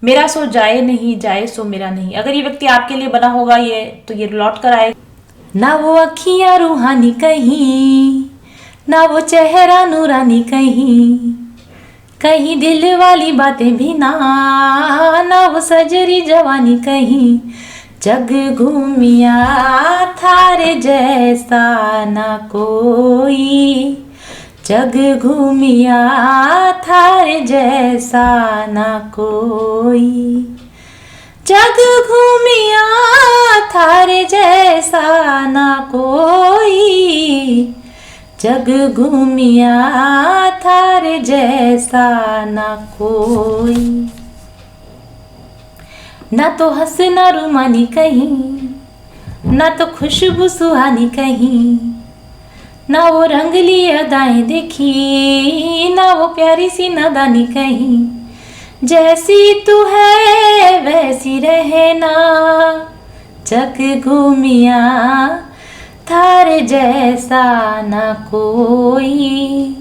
मेरा सो जाए नहीं, जाए सो मेरा नहीं। अगर ये व्यक्ति आपके लिए बना होगा ये, तो ये लौट कर आए। ना वो अखियां रूहानी कहीं, ना वो चेहरा नूरानी कहीं, कहीं दिल वाली बातें भी ना, ना वो सजरी जवानी कहीं। जग घूमिया थारे जैसा ना कोई, जग घूमिया थारे जैसा ना कोई, जग घूमिया थारे जैसा ना कोई, जग घूमिया थारे जैसा ना कोई। ना तो हंसना रुमानी कहीं, ना तो खुशबू सुहानी कहीं, ना वो रंगली अदाएं देखी, ना वो प्यारी सी नादानी कहीं। जैसी तू है वैसी रहना, जग घूमिया थारे जैसा ना कोई,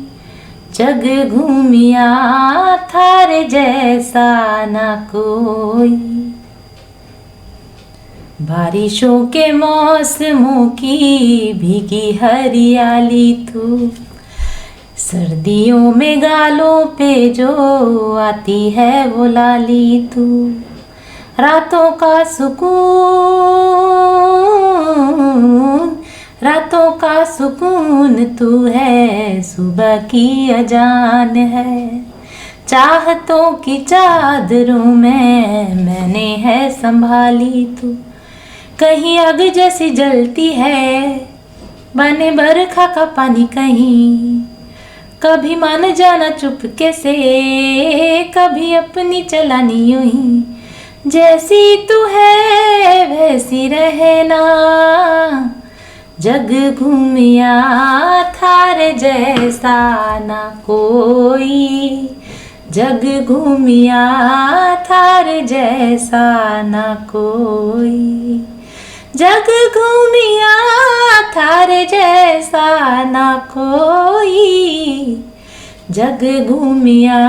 जग घूमिया थारे जैसा ना कोई। बारिशों के मौसमों की भीगी हरियाली तू, सर्दियों में गालों पे जो आती है वो लाली तू। रातों का सुकून, रातों का सुकून तू है, सुबह की अजान है। चाहतों की चादरों में मैंने है संभाली तू, कहीं आग जैसी जलती है, बने बरखा का पानी कहीं। कभी मान जाना चुपके से, कभी अपनी चलानी यूं ही। जैसी तू है वैसी रहना, जग घूमिया थारे जैसा ना कोई, जग घूमिया थारे जैसा ना कोई, जग घूमिया थारे जैसा ना कोई, जग घूमिया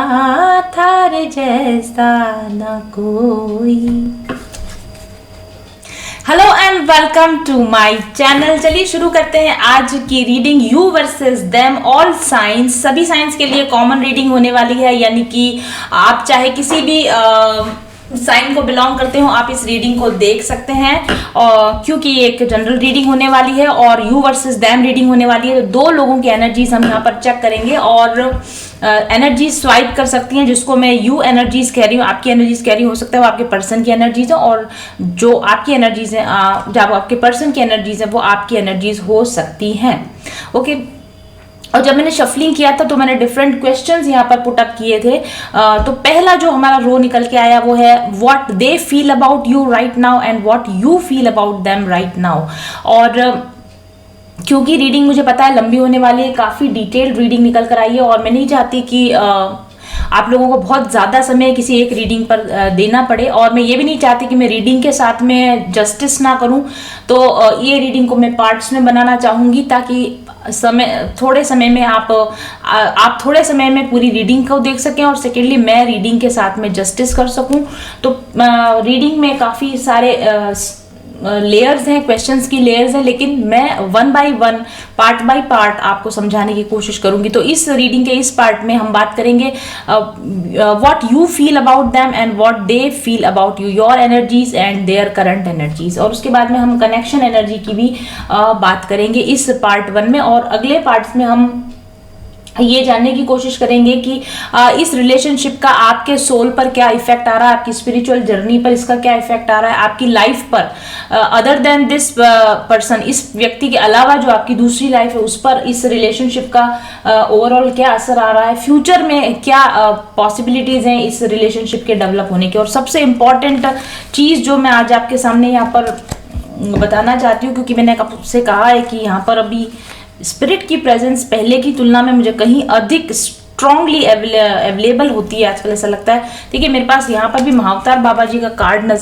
थारे जैसा ना कोई। Hello and welcome to my channel. चलिए शुरू करते हैं आज की reading. You versus them, all science, सभी साइंस के लिए कॉमन रीडिंग होने वाली है, यानी कि आप चाहे किसी भी साइन को बिलोंग करते हो आप इस रीडिंग को देख सकते हैं, और क्योंकि ये एक जनरल रीडिंग होने वाली है और यू वर्सेस देम रीडिंग होने वाली है, तो दो लोगों की एनर्जीज हम यहाँ पर चेक करेंगे और एनर्जी स्वाइप कर सकती हैं। जिसको मैं यू एनर्जीज कह रही हूँ, आपकी एनर्जीज कह रही हूँ, हो सकता है वो आपके पर्सन की एनर्जीज है, और जो आपकी एनर्जीज है, जब आपके पर्सन की एनर्जीज है वो आपकी एनर्जीज हो सकती हैं। ओके, और जब मैंने शफलिंग किया था तो मैंने डिफरेंट क्वेश्चंस यहाँ पर पुट अप किए थे। तो पहला जो हमारा रो निकल के आया वो है what they feel about you right now and what you feel about them right now. और क्योंकि रीडिंग मुझे पता है लंबी होने वाली है, काफ़ी डिटेल्ड रीडिंग निकल कर आई है, और मैं नहीं चाहती कि आप लोगों को बहुत ज़्यादा समय किसी एक रीडिंग पर देना पड़े, और मैं ये भी नहीं चाहती कि मैं रीडिंग के साथ में जस्टिस ना करूं। तो ये रीडिंग को मैं पार्ट्स में बनाना चाहूँगी ताकि थोड़े समय में आप थोड़े समय में पूरी रीडिंग को देख सकें, और सेकेंडली मैं रीडिंग के साथ में जस्टिस कर सकूं। तो रीडिंग में काफ़ी सारे लेयर्स हैं, क्वेश्चंस की लेयर्स हैं, लेकिन मैं one by one, part by part आपको समझाने की कोशिश करूंगी। तो इस रीडिंग के इस पार्ट में हम बात करेंगे what you feel about them and what they feel about you, your energies and their current energies, और उसके बाद में हम कनेक्शन एनर्जी की भी बात करेंगे इस पार्ट 1 में। और अगले पार्ट्स में हम ये जानने की कोशिश करेंगे कि इस रिलेशनशिप का आपके सोल पर क्या इफेक्ट आ रहा है, आपकी स्पिरिचुअल जर्नी पर इसका क्या इफेक्ट आ रहा है, आपकी लाइफ पर अदर देन दिस पर्सन, इस व्यक्ति के अलावा जो आपकी दूसरी लाइफ है उस पर इस रिलेशनशिप का ओवरऑल क्या असर आ रहा है, फ्यूचर में क्या पॉसिबिलिटीज हैं इस रिलेशनशिप के डेवलप होने की। और सबसे इम्पॉर्टेंट चीज़ जो मैं आज आपके सामने यहाँ पर बताना चाहती हूँ, क्योंकि मैंने आपसे कहा है कि यहाँ पर अभी स्पिरिट की प्रेजेंस पहले की तुलना में मुझे कहीं अधिक स्ट्रांगली अवेलेबल होती है आजकल, ऐसा लगता है। देखिए मेरे पास यहाँ पर भी महाअवतार बाबा जी का कार्ड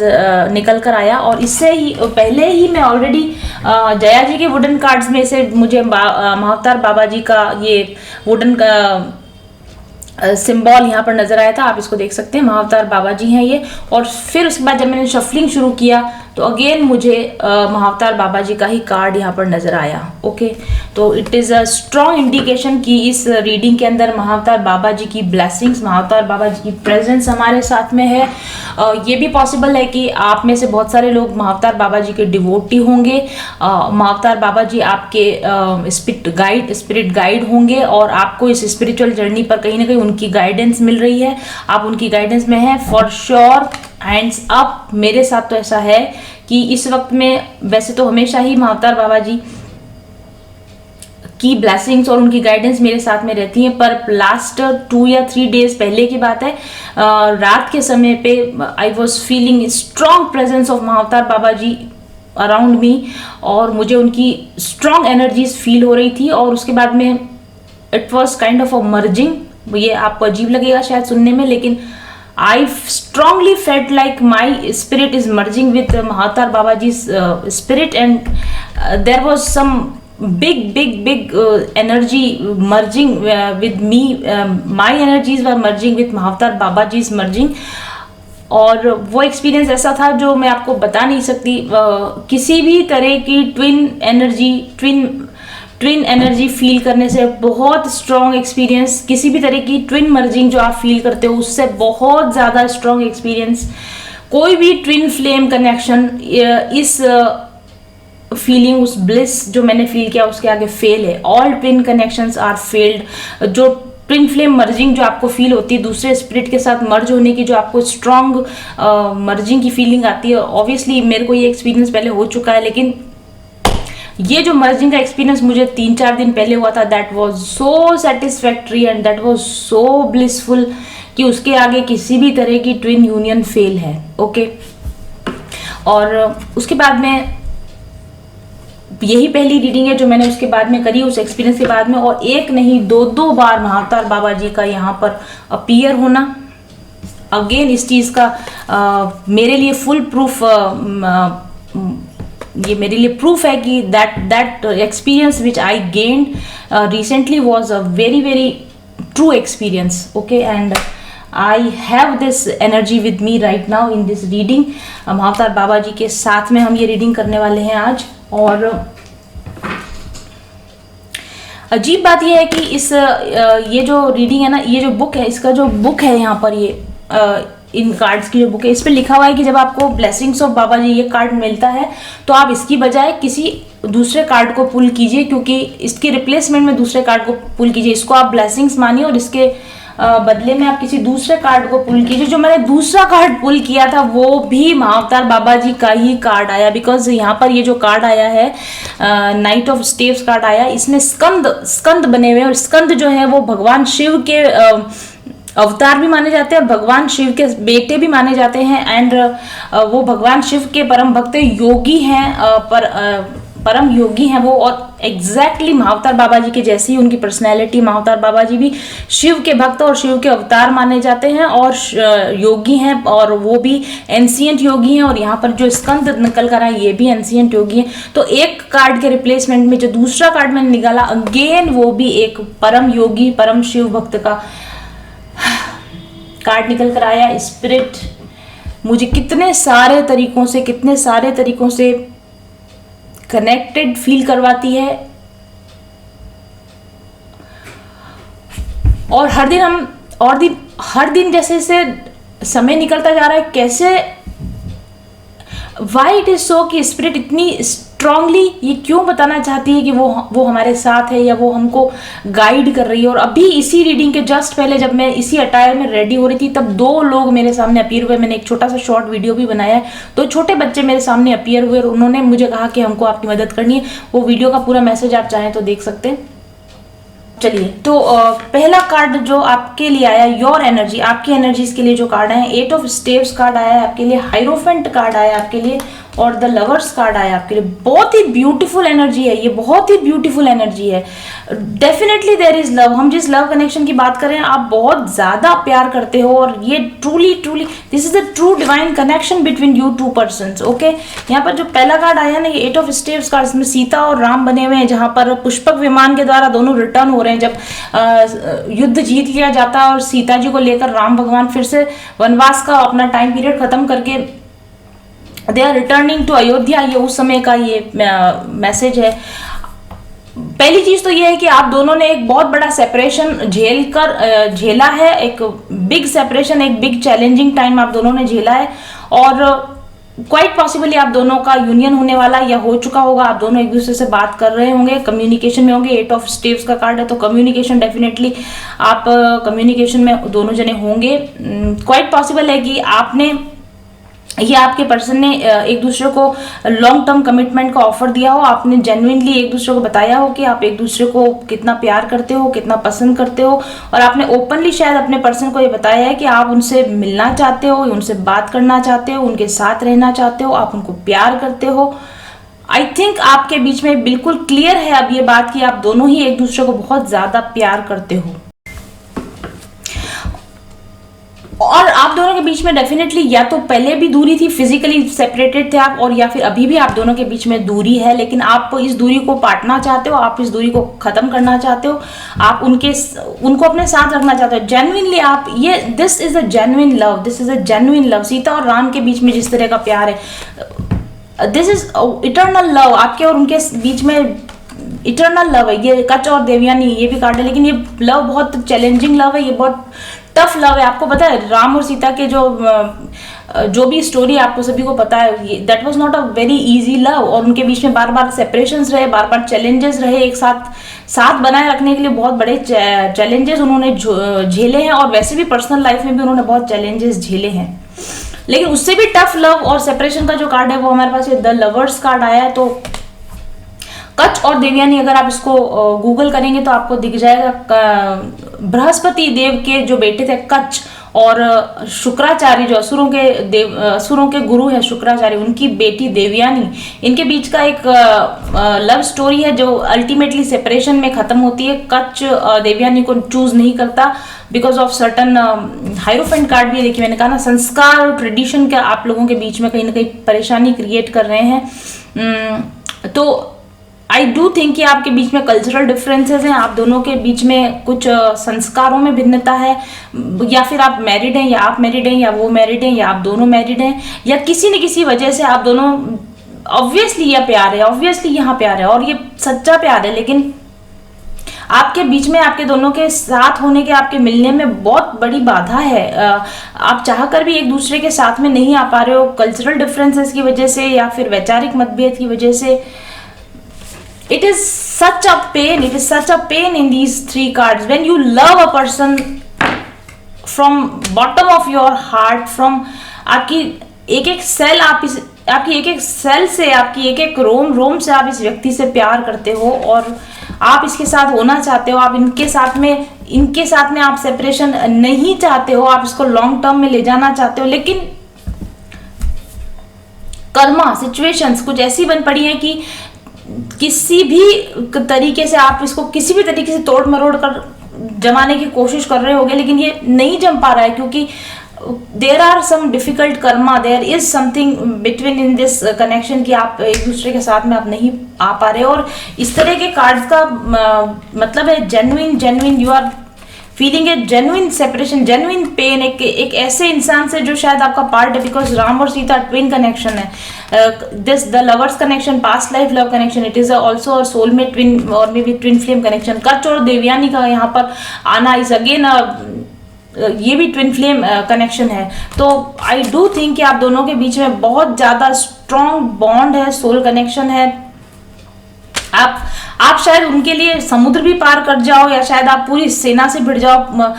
निकल कर आया, और इससे ही पहले ही मैं ऑलरेडी जया जी के वुडन कार्ड्स में से मुझे महाअवतार बाबा जी का ये वुडन सिंबल यहाँ पर नजर आया था, आप इसको देख सकते हैं, महाअवतार बाबा जी हैं ये। और फिर उसके बाद जब मैंने शफलिंग शुरू किया तो अगेन मुझे महाअवतार बाबा जी का ही कार्ड यहाँ पर नजर आया। ओके, तो it is a strong indication कि इस रीडिंग के अंदर महाअवतार बाबा जी की ब्लेसिंग्स, महाअवतार बाबा जी की प्रेजेंस हमारे साथ में है। ये भी पॉसिबल है कि आप में से बहुत सारे लोग महाअवतार बाबा जी के डिवोटी होंगे। महाअवतार बाबा जी आपके स्पिरिट गाइड होंगे और आपको इस स्पिरिचुअल जर्नी पर कहीं ना कहीं उनकी गाइडेंस मिल रही है, आप उनकी गाइडेंस में हैं फॉर श्योर। Hands up. मेरे साथ तो ऐसा है कि इस वक्त में, वैसे तो हमेशा ही महाअवतार बाबा जी की ब्लेसिंग्स और उनकी गाइडेंस मेरे साथ में रहती हैं, पर लास्ट 2 या 3 डेज पहले की बात है, रात के समय पे I was feeling strong presence of Mahavatar Baba ji around me, और मुझे उनकी स्ट्रॉन्ग एनर्जीज फील हो रही थी। और उसके बाद में it was kind of a merging. ये आपको अजीब लगेगा शायद सुनने में, लेकिन I strongly felt like my spirit is merging with Mahatar Babaji's spirit, and there was some big energy merging with me. My energies were merging with Mahatar Babaji's merging. और वो एक्सपीरियंस ऐसा था जो मैं आपको बता नहीं सकती। किसी भी तरह की ट्विन एनर्जी फील करने से बहुत स्ट्रॉन्ग एक्सपीरियंस, किसी भी तरह की ट्विन मर्जिंग जो आप फील करते हो उससे बहुत ज़्यादा स्ट्रॉन्ग एक्सपीरियंस, कोई भी ट्विन फ्लेम कनेक्शन इस फीलिंग, उस ब्लिस जो मैंने फील किया उसके आगे फेल है। All twin connections are failed. जो ट्विन फ्लेम मर्जिंग जो आपको फील होती है, दूसरे स्पिरिट के साथ मर्ज होने की जो आपको स्ट्रॉन्ग मर्जिंग की फीलिंग आती है, ऑब्वियसली मेरे को ये एक्सपीरियंस पहले हो चुका है, लेकिन ये जो मर्जिंग का एक्सपीरियंस मुझे 3-4 दिन पहले हुआ था, that was so satisfactory and that was so blissful कि उसके आगे किसी भी तरह की ट्विन यूनियन फेल है। ओके, और उसके बाद में यही पहली रीडिंग है जो मैंने उसके बाद में करी, उस एक्सपीरियंस के बाद में, और एक नहीं 2 बार महाअवतार बाबा जी का यहाँ पर अपीयर होना। अगेन इस चीज़ का मेरे लिए फुल प्रूफ, ये मेरे लिए प्रूफ है कि that experience which I gained recently was a very true experience. Okay, and I have this energy with me right now in this reading. Mahavatar Baba ji के साथ में हम ये रीडिंग करने वाले हैं आज। और अजीब बात यह है कि इस ये जो रीडिंग है ना, ये जो बुक है, इसका जो बुक है यहाँ पर, ये इन कार्ड्स की जो बुक है, इस पर लिखा हुआ है कि जब आपको ब्लेसिंग्स ऑफ बाबा जी ये कार्ड मिलता है तो आप इसकी बजाय किसी दूसरे कार्ड को पुल कीजिए, क्योंकि इसके रिप्लेसमेंट में दूसरे कार्ड को पुल कीजिए। इसको आप ब्लेसिंग्स मानिए और इसके बदले में आप किसी दूसरे कार्ड को पुल कीजिए। जो मैंने दूसरा कार्ड पुल किया था वो भी महाअवतार बाबा जी का ही कार्ड आया, बिकॉज यहाँ पर ये जो कार्ड आया है, नाइट ऑफ स्टेव्स कार्ड आया, इसमें स्कंद बने हुए हैं, और स्कंद जो है वो भगवान शिव के अवतार भी माने जाते हैं और भगवान शिव के बेटे भी माने जाते हैं। एंड वो भगवान शिव के परम भक्त योगी हैं, परम योगी हैं वो, और एग्जैक्टली महाअवतार बाबा जी के जैसी ही उनकी पर्सनैलिटी। महाअवतार बाबा जी भी शिव के भक्त और शिव के अवतार माने जाते हैं और योगी हैं, और वो भी एंशिएंट योगी हैं। और यहाँ पर जो स्कंद निकल कर आए ये भी एंशिएंट योगी हैं। तो एक कार्ड के रिप्लेसमेंट में जो दूसरा कार्ड मैंने निकाला, अगेन वो भी एक परम योगी, परम शिव भक्त का कार्ड निकल कर आया। स्पिरिट मुझे कितने सारे तरीकों से कनेक्टेड फील करवाती है, और हर दिन जैसे समय निकलता जा रहा है, कैसे वाई इट इज सो कि स्पिरिट इतनी स्ट्रांगली ये क्यों बताना चाहती है कि वो हमारे साथ है या वो हमको गाइड कर रही है। और अभी इसी रीडिंग के जस्ट पहले जब मैं इसी अटायर में रेडी हो रही थी, तब 2 लोग मेरे सामने अपीयर हुए। मैंने एक छोटा सा शॉर्ट वीडियो भी बनाया है, 2 छोटे बच्चे मेरे सामने अपीयर हुए और उन्होंने मुझे कहा कि हमको आपकी मदद करनी है। वो वीडियो का पूरा मैसेज आप चाहें तो देख सकते हैं। चलिए, तो पहला कार्ड जो आपके लिए आया, योर एनर्जी, आपकी एनर्जीज के लिए जो कार्ड आए, 8 ऑफ स्टेव्स कार्ड आया है आपके लिए, हाइरोफेंट कार्ड आया आपके लिए, और द लवर्स कार्ड आया आपके लिए। बहुत ही ब्यूटीफुल एनर्जी है ये, बहुत ही ब्यूटीफुल एनर्जी है। Definitely there is love. हम जिस लव कनेक्शन की बात कर रहे हैं, आप बहुत ज्यादा प्यार करते हो, और ये truly this is the true divine connection between you 2 persons. Okay, यहाँ पर जो पहला कार्ड आया ना, ये 8 ऑफ स्टेव्स कार्ड, इसमें सीता और राम बने हुए हैं, जहां पर पुष्पक विमान के द्वारा दोनों रिटर्न हो रहे रहे हैं, जब युद्ध जीत लिया जाता है और सीता जी को लेकर राम भगवान फिर से वनवास का अपना टाइम पीरियड खत्म करके they are returning to Ayodhya, ये उस समय का ये मैसेज है। पहली चीज तो ये है कि आप दोनों ने एक बहुत बड़ा सेपरेशन झेला है, एक बिग सेपरेशन, एक बिग चैलेंजिंग टाइम आप दोनों ने झेला है, और क्वाइट पॉसिबली आप दोनों का यूनियन होने वाला या हो चुका होगा। आप दोनों एक दूसरे से बात कर रहे होंगे, कम्युनिकेशन में होंगे। 8 ऑफ स्टेव्स का कार्ड है, तो कम्युनिकेशन डेफिनेटली आप कम्युनिकेशन में दोनों जने होंगे। क्वाइट पॉसिबल है कि आपने ये आपके पर्सन ने एक दूसरे को लॉन्ग टर्म कमिटमेंट का ऑफर दिया हो, आपने जेन्युइनली एक दूसरे को बताया हो कि आप एक दूसरे को कितना प्यार करते हो, कितना पसंद करते हो, और आपने ओपनली शायद अपने पर्सन को ये बताया है कि आप उनसे मिलना चाहते हो, उनसे बात करना चाहते हो, उनके साथ रहना चाहते हो, आप उनको प्यार करते हो। आई थिंक आपके बीच में बिल्कुल क्लियर है अब ये बात कि आप दोनों ही एक दूसरे को बहुत ज्यादा प्यार करते हो, और आप दोनों के बीच में डेफिनेटली या तो पहले भी दूरी थी, फिजिकली सेपरेटेड थे आप, और या फिर अभी भी आप दोनों के बीच में दूरी है, लेकिन आप इस दूरी को पाटना चाहते हो, आप इस दूरी को खत्म करना चाहते हो, आप उनको अपने साथ रखना चाहते हो जेन्युइनली। आप ये this is a genuine love, this is a genuine love. Sita और राम के बीच में जिस तरह का प्यार है, दिस इज इटर्नल लव, आपके और उनके बीच में इटर्नल लव है। ये कच और देवयानी ये भी कार्ड है, लेकिन ये लव बहुत चैलेंजिंग लव है, ये बहुत टफ लव है। आपको पता है राम और सीता के जो भी स्टोरी आपको सभी को पता है, that was not a very easy love, और उनके बीच में बार बार सेपरेशंस रहे, बार बार चैलेंजेस रहे, एक साथ बनाए रखने के लिए बहुत बड़े चैलेंजेस उन्होंने झेले हैं, और वैसे भी पर्सनल लाइफ में भी उन्होंने बहुत चैलेंजेस झेले हैं। लेकिन उससे भी टफ लव और सेपरेशन का जो कार्ड है वो हमारे पास द लवर्स कार्ड आया है। तो कच और देवयानी अगर आप इसको गूगल करेंगे तो आपको दिख जाएगा। बृहस्पति देव के जो बेटे थे कच, और शुक्राचार्य जो असुरों के गुरु है शुक्राचार्य, उनकी बेटी देवयानी, इनके बीच का एक लव स्टोरी है जो अल्टीमेटली सेपरेशन में खत्म होती है। कच देवयानी को चूज नहीं करता बिकॉज ऑफ सर्टन हाइरोफेंट कार्ड भी देखिए, मैंने कहा ना संस्कार और ट्रेडिशन का आप लोगों के बीच में कहीं ना कहीं परेशानी क्रिएट कर रहे हैं। तो आई डू थिंक कि आपके बीच में कल्चरल डिफरेंसेस हैं, आप दोनों के बीच में कुछ संस्कारों में भिन्नता है, या फिर आप मैरिड हैं या आप मैरिड हैं या वो मैरिड हैं या आप दोनों मैरिड हैं, या किसी न किसी वजह से आप दोनों, ऑब्वियसली यह प्यार है, ऑब्वियसली यहाँ प्यार है और ये सच्चा प्यार है, लेकिन आपके बीच में आपके दोनों के साथ होने के, आपके मिलने में बहुत बड़ी बाधा है। आप चाहकर भी एक दूसरे के साथ में नहीं आ पा रहे हो, कल्चरल डिफरेंसेस की वजह से या फिर वैचारिक मतभेद की वजह से। It is such a pain, it is such a pain in these 3 cards when you love a person from bottom of your heart, from आपकी एक एक सेल, आपकी एक एक सेल से, आपकी एक एक रोम से आप इस व्यक्ति से प्यार करते हो और आप इसके साथ होना चाहते हो, आप इनके साथ में आप सेपरेशन नहीं चाहते हो, आप इसको लॉन्ग टर्म में ले जाना चाहते हो, लेकिन कर्मा सिचुएशंस कुछ ऐसी बन पड़ी है कि किसी भी तरीके से आप इसको किसी भी तरीके से तोड़ मरोड़ कर जमाने की कोशिश कर रहे होगे, लेकिन ये नहीं जम पा रहा है क्योंकि there are some difficult karma, there is something between in this connection कि आप एक दूसरे के साथ में आप नहीं आ पा रहे हो। और इस तरह के कार्ड्स का मतलब है genuine you are feeling a genuine separation, genuine pain, एक ऐसे इंसान से जो शायद आपका पार्ट है, बिकॉज राम और सीता ट्विन कनेक्शन है, this the lovers connection, past life love connection, it is also a soulmate twin और may be twin flame connection. Kach और देवयानी का यहाँ पर आना इज अगेन ये भी ट्विन फ्लेम कनेक्शन है। तो आई डू थिंक कि आप दोनों के बीच में बहुत ज्यादा स्ट्रॉन्ग बॉन्ड है, सोल कनेक्शन है। आप शायद उनके लिए समुद्र भी पार कर जाओ, या शायद आप पूरी सेना से भिड़ जाओ,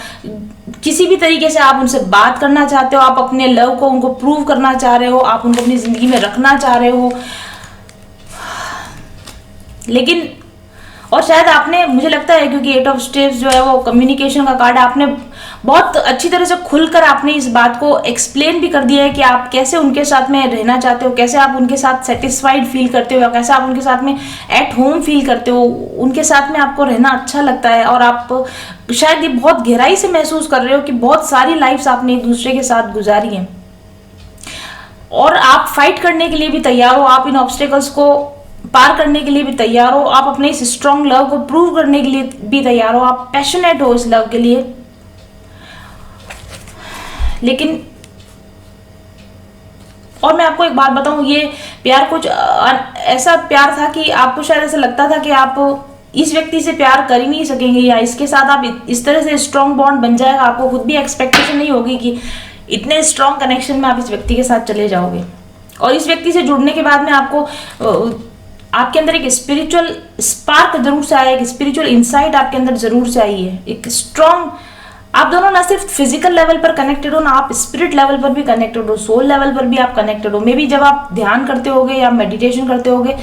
किसी भी तरीके से आप उनसे बात करना चाहते हो, आप अपने लव को उनको प्रूव करना चाह रहे हो, आप उनको अपनी जिंदगी में रखना चाह रहे हो। लेकिन और शायद आपने, मुझे लगता है क्योंकि 8 ऑफ स्टेप्स जो है वो कम्युनिकेशन का कार्ड है, आपने बहुत अच्छी तरह से खुलकर आपने इस बात को एक्सप्लेन भी कर दिया है कि आप कैसे उनके साथ में रहना चाहते हो, कैसे आप उनके साथ सेटिस्फाइड फील करते हो, या कैसे आप उनके साथ में एट होम फील करते हो, उनके साथ में आपको रहना अच्छा लगता है। और आप शायद ये बहुत गहराई से महसूस कर रहे हो कि बहुत सारी लाइफ्स आपने एक दूसरे के साथ गुजारी हैं और आप फाइट करने के लिए भी तैयार हो, आप इन ऑब्स्टेकल्स को पार करने के लिए भी तैयार हो, आप अपने इस स्ट्रॉन्ग लव को प्रूव करने के लिए भी तैयार हो, आप पैशनेट हो इस लव के लिए। लेकिन और मैं आपको एक बात बताऊं, ये प्यार कुछ ऐसा प्यार था कि आपको शायद ऐसा लगता था कि आप इस व्यक्ति से प्यार कर ही नहीं सकेंगे, या इसके साथ आप इस तरह से स्ट्रॉन्ग बॉन्ड बन जाएगा, आपको खुद भी एक्सपेक्टेशन नहीं होगी कि इतने स्ट्रॉन्ग कनेक्शन में आप इस व्यक्ति के साथ चले जाओगे। और इस व्यक्ति से जुड़ने के बाद में आपको आपके अंदर एक स्पिरिचुअल स्पार्क जरूर से आया, एक स्पिरिचुअल इंसाइट आपके अंदर जरूर से आई है, एक स्ट्रॉन्ग। आप दोनों ना सिर्फ फिजिकल लेवल पर कनेक्टेड हो, ना आप स्पिरिट लेवल पर भी कनेक्टेड हो, सोल लेवल पर भी आप कनेक्टेड हो। मे बी जब आप ध्यान करते होगे या मेडिटेशन करते होगे,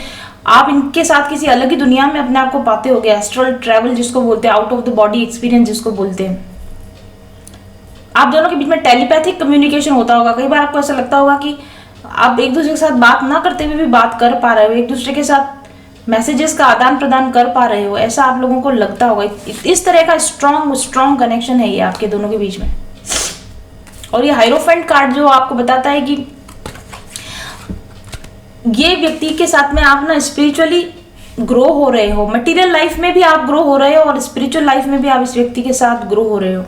आप इनके साथ किसी अलग ही दुनिया में अपने आप को पाते होगे। एस्ट्रल ट्रैवल जिसको बोलते हैं, out of the body experience जिसको बोलते हैं। आप दोनों के बीच में टेलीपैथिक कम्युनिकेशन होता होगा। कई बार आपको ऐसा लगता होगा कि आप एक दूसरे के साथ बात ना करते हुए भी बात कर पा रहे हो, एक दूसरे के साथ मैसेजेस का आदान प्रदान कर पा रहे हो, ऐसा आप लोगों को लगता होगा। इस तरह का स्ट्रॉन्ग कनेक्शन है ये आपके दोनों के बीच में। और ये हायरोफेंट कार्ड जो आपको बताता है कि ये व्यक्ति के साथ में आप ना स्पिरिचुअली ग्रो हो रहे हो, मटेरियल लाइफ में भी आप ग्रो हो रहे हो और स्पिरिचुअल लाइफ में भी आप इस व्यक्ति के साथ ग्रो हो रहे हो।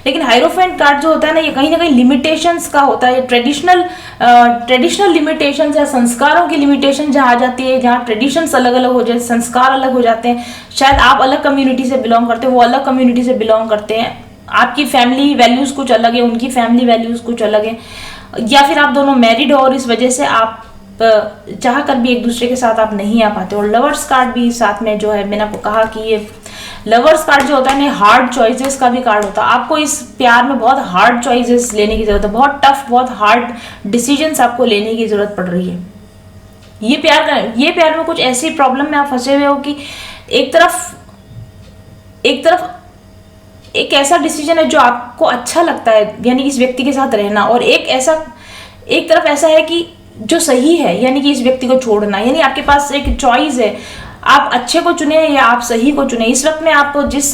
लेकिन हायरोफेंट कार्ड जो होता है ना, ये कहीं ना कहीं लिमिटेशंस का होता है। ट्रेडिशनल लिमिटेशंस या संस्कारों की लिमिटेशन जहाँ आ जाती है, जहाँ ट्रेडिशंस अलग अलग हो जाते, संस्कार अलग हो जाते हैं। शायद आप अलग कम्युनिटी से बिलोंग करते हो, वो अलग कम्युनिटी से बिलोंग करते हैं, आपकी फैमिली वैल्यूज कुछ अलग है, उनकी फैमिली वैल्यूज कुछ अलग है, या फिर आप दोनों मैरिड हो और इस वजह से आप चाह कर भी एक दूसरे के साथ आप नहीं आ पाते। और लवर्स कार्ड भी साथ में जो है, मैंने आपको कहा कि ये लवर्स कार्ड जो होता है ना, हार्ड चॉइसेस का भी कार्ड होता है। आपको इस प्यार में बहुत हार्ड चॉइसेस लेने की जरूरत है, बहुत टफ, बहुत हार्ड डिसीजंस आपको लेने की जरूरत पड़ रही है। ये प्यार में कुछ ऐसी प्रॉब्लम में आप फंसे हुए हो कि एक तरफ एक ऐसा डिसीजन है जो आपको अच्छा लगता है, यानी कि इस व्यक्ति के साथ रहना, और एक तरफ ऐसा है कि जो सही है, यानी कि इस व्यक्ति को छोड़ना। यानी आपके पास एक चॉइस है, आप अच्छे को चुने या आप सही को चुने। इस वक्त में आप जिस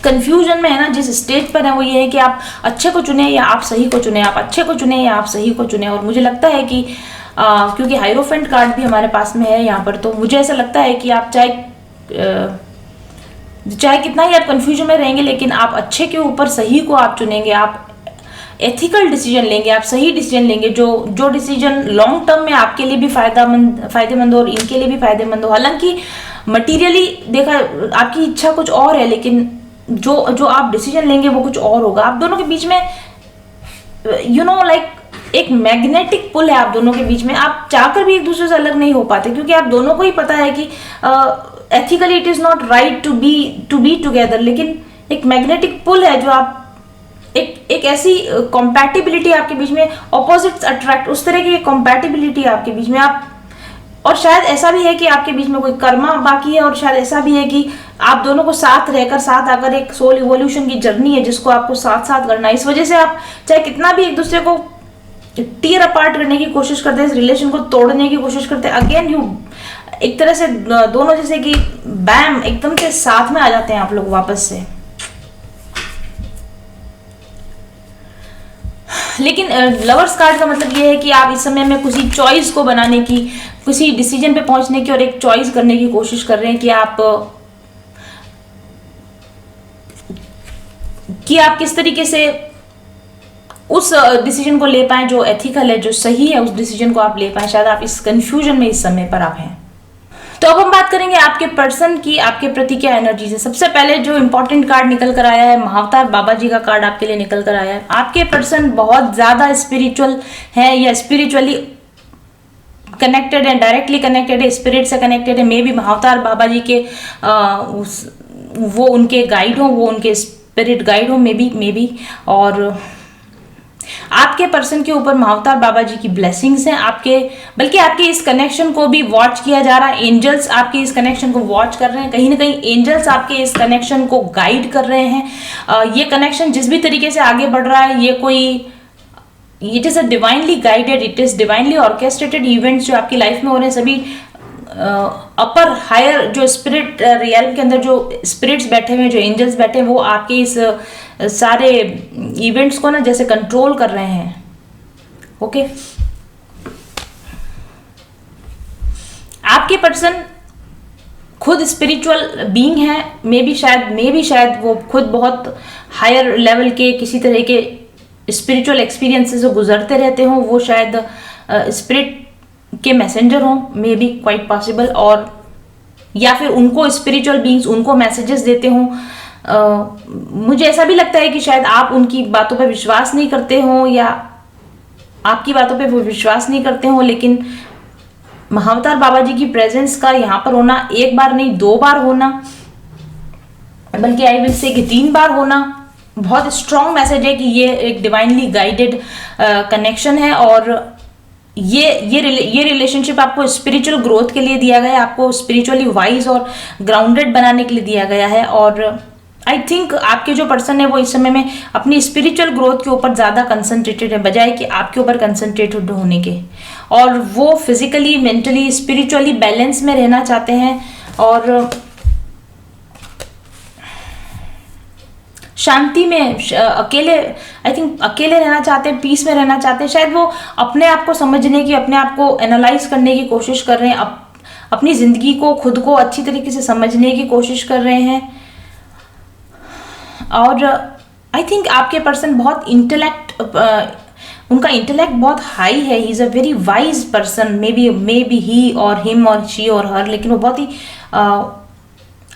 कंफ्यूजन में है ना, जिस स्टेज पर है, वो ये है कि आप अच्छे को चुने या आप सही को चुने, आप अच्छे को चुने या आप सही को चुने। और मुझे लगता है कि क्योंकि हायरोफेंट कार्ड भी हमारे पास में है यहाँ पर, तो मुझे ऐसा लगता है कि आप चाहे कितना ही आप कंफ्यूजन में रहेंगे, लेकिन आप अच्छे के ऊपर सही को आप चुनेंगे, आप एथिकल डिसीजन लेंगे, आप सही डिसीजन लेंगे, जो डिसीजन लॉन्ग टर्म में आपके लिए भी फायदेमंद हो और इनके लिए भी फायदेमंद हो। हालांकि मटीरियली देखा आपकी इच्छा कुछ और है, लेकिन जो आप डिसीजन लेंगे वो कुछ और होगा। आप दोनों के बीच में लाइक एक मैग्नेटिक पुल है आप दोनों के बीच में। आप चाहकर भी एक दूसरे से अलग नहीं हो पाते, क्योंकि आप दोनों को ही पता है कि ethically it is not right to be together, लेकिन एक मैग्नेटिक पुल है जो आप एक ऐसी कॉम्पैटिबिलिटी आपके बीच में, ऑपोजिट्स अट्रैक्ट, उस तरह की कॉम्पैटिबिलिटी आपके बीच में। आप और शायद ऐसा भी है कि आपके बीच में कोई कर्मा बाकी है, और शायद ऐसा भी है कि आप दोनों को साथ रहकर, साथ आकर एक सोल इवोल्यूशन की जर्नी है जिसको आपको साथ साथ करना है। इस वजह से आप चाहे कितना भी एक दूसरे को टीयर अपार्ट करने की कोशिश करते हैं, इस रिलेशन को तोड़ने की कोशिश करते हैं, अगेन यू एक तरह से दोनों जैसे कि बैम एकदम से साथ में आ जाते हैं आप लोग वापस से। लेकिन लवर्स कार्ड का मतलब ये है कि आप इस समय में किसी चॉइस को बनाने की, किसी डिसीजन पे पहुंचने की और एक चॉइस करने की कोशिश कर रहे हैं कि आप किस तरीके से उस डिसीजन को ले पाएं जो एथिकल है, जो सही है, उस डिसीजन को आप ले पाएं। शायद आप इस कंफ्यूजन में इस समय पर आप हैं। तो अब हम बात करेंगे आपके पर्सन की, आपके प्रति क्या एनर्जी है। सबसे पहले जो इंपॉर्टेंट कार्ड निकल कर आया है, महाअवतार बाबा जी का कार्ड आपके लिए निकल कर आया है। आपके पर्सन बहुत ज्यादा स्पिरिचुअल है या स्पिरिचुअली कनेक्टेड है, डायरेक्टली कनेक्टेड है, स्पिरिट से कनेक्टेड है। मे बी महाअवतार बाबा जी के वो उनके गाइड हो, वो उनके स्पिरिट गाइड हो, मे बी। और आपके पर्सन के ऊपर महाअवतार बाबा जी की ब्लेसिंग्स हैं, बल्कि आपके इस कनेक्शन को भी वॉच किया जा रहा है। एंजल्स आपके इस कनेक्शन को वॉच कर रहे हैं, कहीं ना कहीं एंजल्स आपके इस कनेक्शन को गाइड कर रहे हैं। ये कनेक्शन जिस भी तरीके से आगे बढ़ रहा है, it is a divinely guided, it is divinely orchestrated events जो आपकी लाइफ में हो रहे हैं। सभी अपर हायर जो स्पिरिट रियल्म के अंदर जो स्पिरिट्स बैठे हुए हैं, जो एंजल्स बैठे हैं, वो आपके इस सारे इवेंट्स को ना जैसे कंट्रोल कर रहे हैं। ओके, आपके पर्सन खुद स्पिरिचुअल बीइंग है, मे बी शायद वो खुद बहुत हायर लेवल के किसी तरह के स्पिरिचुअल एक्सपीरियंसेस से गुजरते रहते हों, वो शायद स्पिरिट के मैसेंजर हों, मे बी क्वाइट पॉसिबल, और या फिर उनको स्पिरिचुअल बीइंग्स उनको मैसेजेस देते हों। मुझे ऐसा भी लगता है कि शायद आप उनकी बातों पर विश्वास नहीं करते हो या आपकी बातों पे वो विश्वास नहीं करते हो, लेकिन महाअवतार बाबा जी की प्रेजेंस का यहाँ पर होना, एक बार नहीं 2 बार होना, बल्कि आई विल से कि 3 बार होना, बहुत स्ट्रॉन्ग मैसेज है कि ये एक डिवाइनली गाइडेड कनेक्शन है। और ये रिलेशनशिप आपको स्पिरिचुअल ग्रोथ के लिए दिया गया है, आपको स्पिरिचुअली वाइज और ग्राउंडेड बनाने के लिए दिया गया है। और आई थिंक आपके जो पर्सन है वो इस समय में अपनी स्पिरिचुअल ग्रोथ के ऊपर ज़्यादा कंसंट्रेटेड है, बजाय कि आपके ऊपर कंसंट्रेटेड होने के। और वो फिजिकली, मेंटली, स्पिरिचुअली बैलेंस में रहना चाहते हैं और शांति में, अकेले, आई थिंक अकेले रहना चाहते हैं, पीस में रहना चाहते हैं। शायद वो अपने आप को समझने की, अपने आप को एनालाइज करने की कोशिश कर रहे हैं, अपनी ज़िंदगी को, खुद को अच्छी तरीके से समझने की कोशिश कर रहे हैं। और आई थिंक आपके पर्सन बहुत उनका इंटेलेक्ट बहुत हाई है, he is a very wise person, may be he और हिम और शी और हर, लेकिन वो बहुत ही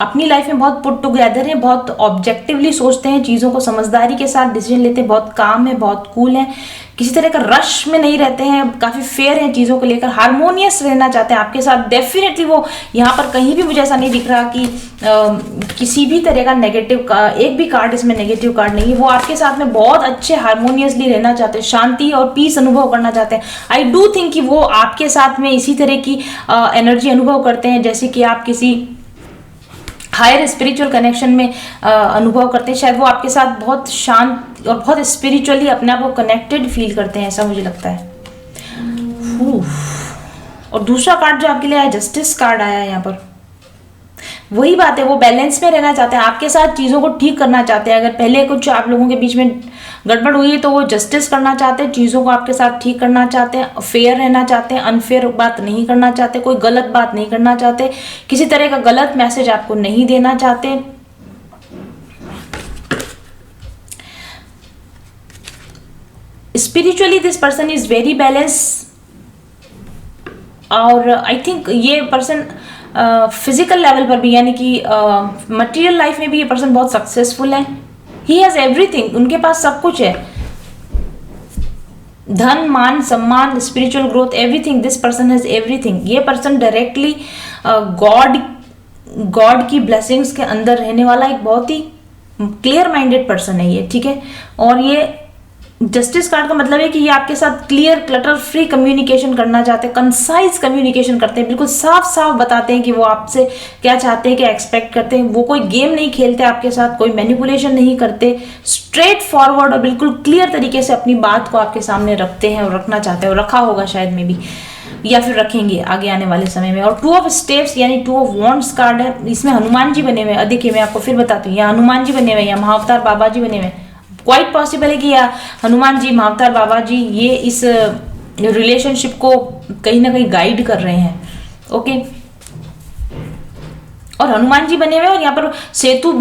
अपनी लाइफ में बहुत पुट टुगेदर है, बहुत ऑब्जेक्टिवली सोचते हैं, चीज़ों को समझदारी के साथ डिसीजन लेते हैं, बहुत काम है, बहुत कूल है, किसी तरह का रश में नहीं रहते हैं, काफ़ी फेयर हैं चीज़ों को लेकर, हारमोनियस रहना चाहते हैं आपके साथ। डेफिनेटली वो यहाँ पर कहीं भी मुझे ऐसा नहीं दिख रहा कि किसी भी तरह का नेगेटिव का एक भी कार्ड, इसमें नेगेटिव कार्ड नहीं है। वो आपके साथ में बहुत अच्छे हारमोनियसली रहना चाहते हैं, शांति और पीस अनुभव करना चाहते हैं। आई डू थिंक कि वो आपके साथ में इसी तरह की एनर्जी अनुभव करते हैं जैसे कि आप किसी हायर स्पिरिचुअल कनेक्शन में अनुभव करते हैं। शायद वो आपके साथ बहुत शांत और बहुत स्पिरिचुअली अपने आप को कनेक्टेड फील करते हैं, ऐसा मुझे लगता है। और दूसरा कार्ड जो आपके लिए आया, जस्टिस कार्ड आया है यहाँ पर। वही बात है, वो बैलेंस में रहना चाहते हैं, आपके साथ चीज़ों को ठीक करना चाहते हैं। अगर पहले कुछ आप लोगों के बीच में गड़बड़ हुई है तो वो जस्टिस करना चाहते हैं, चीज़ों को आपके साथ ठीक करना चाहते हैं, फेयर रहना चाहते हैं, अनफेयर बात नहीं करना चाहते, कोई गलत बात नहीं करना चाहते, किसी तरह का गलत मैसेज आपको नहीं देना चाहते। Spiritually this person is very balance. और आई थिंक ये पर्सन फिजिकल लेवल पर भी, यानी कि मटेरियल लाइफ में भी ये पर्सन बहुत सक्सेसफुल है। ही हैज एवरीथिंग, उनके पास सब कुछ है, धन, मान, सम्मान, spiritual growth, everything. This person has everything. ये पर्सन डायरेक्टली गॉड की ब्लेसिंग्स के अंदर रहने वाला एक बहुत ही क्लियर माइंडेड पर्सन है ये, ठीक है। और ये जस्टिस कार्ड का मतलब है कि ये आपके साथ क्लियर, क्लटर फ्री कम्युनिकेशन करना चाहते हैं, कंसाइज कम्युनिकेशन करते हैं, बिल्कुल साफ साफ बताते हैं कि वो आपसे क्या चाहते हैं, क्या एक्सपेक्ट करते हैं। वो कोई गेम नहीं खेलते आपके साथ, कोई मैनिपुलेशन नहीं करते, स्ट्रेट फॉरवर्ड और बिल्कुल क्लियर तरीके से अपनी बात को आपके सामने रखते हैं और रखना चाहते हैं, और रखा होगा शायद में भी, या फिर रखेंगे आगे आने वाले समय में। और 2 ऑफ स्टेप्स यानी 2 ऑफ वॉन्ड्स कार्ड है, इसमें हनुमान जी बने हुए हैं। देखिए मैं आपको फिर बताती हूँ, यहाँ हनुमान जी बने हुए हैं, यहाँ महाअवतार बाबा जी बने हुए हैं। क्वाइट पॉसिबल है कि या हनुमान जी, महाअवतार बाबा जी ये इस रिलेशनशिप को कहीं ना कहीं गाइड कर रहे हैं, ओके। और हनुमान जी बने हुए, और यहाँ पर सेतु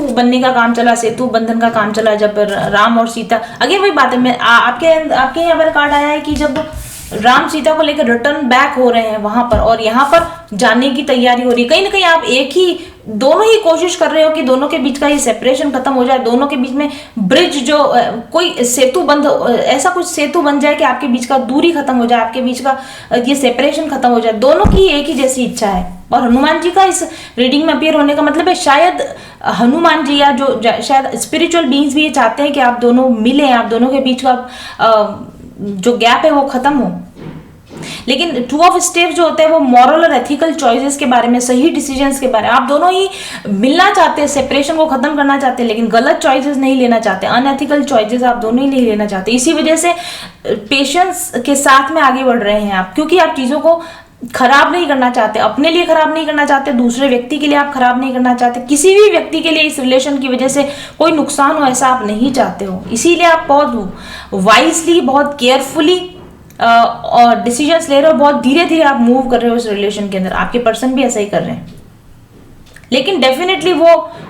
बनने का काम चला, सेतु बंधन का काम चला जब राम और सीता, अगेन वही बात है, मैं आपके यहाँ पर कार्ड आया है कि जब राम सीता को लेकर रिटर्न बैक हो रहे हैं वहां पर, और यहाँ पर जाने की तैयारी हो रही है। कहीं ना कहीं आप दोनों ही कोशिश कर रहे हो कि दोनों के बीच का ये सेपरेशन खत्म हो जाए, दोनों के बीच में ब्रिज जो कोई सेतु ऐसा कुछ सेतु बन जाए कि आपके बीच का दूरी खत्म हो जाए, आपके बीच का ये सेपरेशन खत्म हो जाए। दोनों की एक ही जैसी इच्छा है। और हनुमान जी का इस रीडिंग में अपीयर होने का मतलब है शायद हनुमान जी या जो शायद स्पिरिचुअल बीइंग्स भी ये चाहते हैं कि आप दोनों मिलें, आप दोनों के बीच का जो गैप है वो खत्म हो। लेकिन 2 ऑफ स्टेप्स जो होते हैं वो मॉरल और एथिकल चॉइसेस के बारे में, सही डिसीजंस के बारे में। आप दोनों ही मिलना चाहते हैं, सेपरेशन को खत्म करना चाहते हैं, लेकिन गलत चॉइसेस नहीं लेना चाहते, अनएथिकल चॉइसेस आप दोनों ही नहीं लेना चाहते। इसी वजह से पेशेंस के साथ में आगे बढ़ रहे हैं आप, क्योंकि आप चीज़ों को खराब नहीं करना चाहते, अपने लिए खराब नहीं करना चाहते, दूसरे व्यक्ति के लिए आप खराब नहीं करना चाहते, किसी भी व्यक्ति के लिए इस रिलेशन की वजह से कोई नुकसान हो ऐसा आप नहीं चाहते हो। इसीलिए आप बहुत वाइजली, बहुत केयरफुली और डिसीजंस ले रहे हो, बहुत धीरे धीरे आप मूव कर रहे हो इस रिलेशन के अंदर। आपके पर्सन भी ऐसा ही कर रहे हैं, लेकिन डेफिनेटली वो,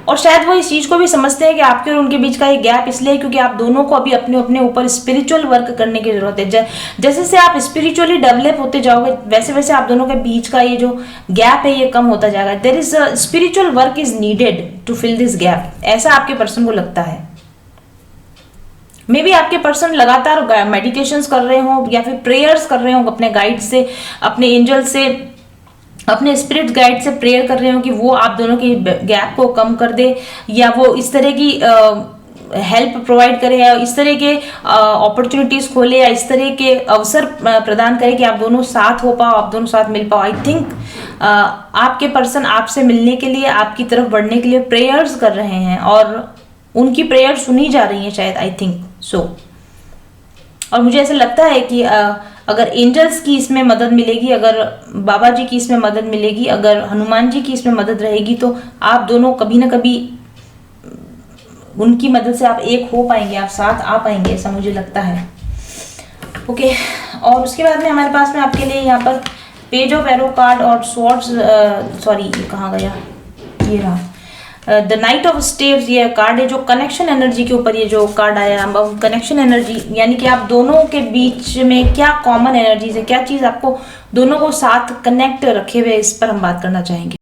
और शायद वो इस चीज को भी समझते हैं कि आपके और उनके बीच का ये गैप इसलिए है क्योंकि आप दोनों को अभी अपने अपने ऊपर स्पिरिचुअल वर्क करने की जरूरत है। जैसे से आप स्पिरिचुअली डेवलप होते जाओगे वैसे वैसे आप दोनों के बीच का ये जो गैप है ये कम होता जाएगा। There is a spiritual work is needed to fill this gap, ऐसा आपके पर्सन को लगता है। मे बी आपके पर्सन लगातार मेडिटेशंस कर रहे हो या फिर प्रेयर्स कर रहे हो, अपने गाइड से, अपने एंजल से, अपने स्पिरिट गाइड से प्रेयर कर रहे हो कि वो आप दोनों के गैप को कम कर दे, या वो इस तरह की हेल्प प्रोवाइड करे, या इस तरह के अपॉर्चुनिटीज खोले, या इस तरह के अवसर प्रदान करे कि आप दोनों साथ हो पाओ, आप दोनों साथ मिल पाओ। आई थिंक आपके पर्सन आपसे मिलने के लिए, आपकी तरफ बढ़ने के लिए प्रेयर्स कर रहे हैं और उनकी प्रेयर सुनी जा रही है शायद, आई थिंक सो। और मुझे ऐसा लगता है कि अगर एंजल्स की इसमें मदद मिलेगी, अगर बाबा जी की इसमें मदद मिलेगी, अगर हनुमान जी की इसमें मदद रहेगी, तो आप दोनों कभी ना कभी उनकी मदद से आप एक हो पाएंगे, आप साथ आ पाएंगे, ऐसा मुझे लगता है। ओके, और उसके बाद में हमारे पास में आपके लिए यहाँ पर पेज ऑफ एरो कार्ड और स्वॉर्ड्स, सॉरी ये कहाँ गया, ये रहा द नाइट ऑफ स्टेव्स, ये कार्ड है जो कनेक्शन एनर्जी के ऊपर, ये जो कार्ड आया कनेक्शन एनर्जी, यानी कि आप दोनों के बीच में क्या कॉमन एनर्जीज है, क्या चीज आपको दोनों को साथ कनेक्ट रखे हुए, इस पर हम बात करना चाहेंगे।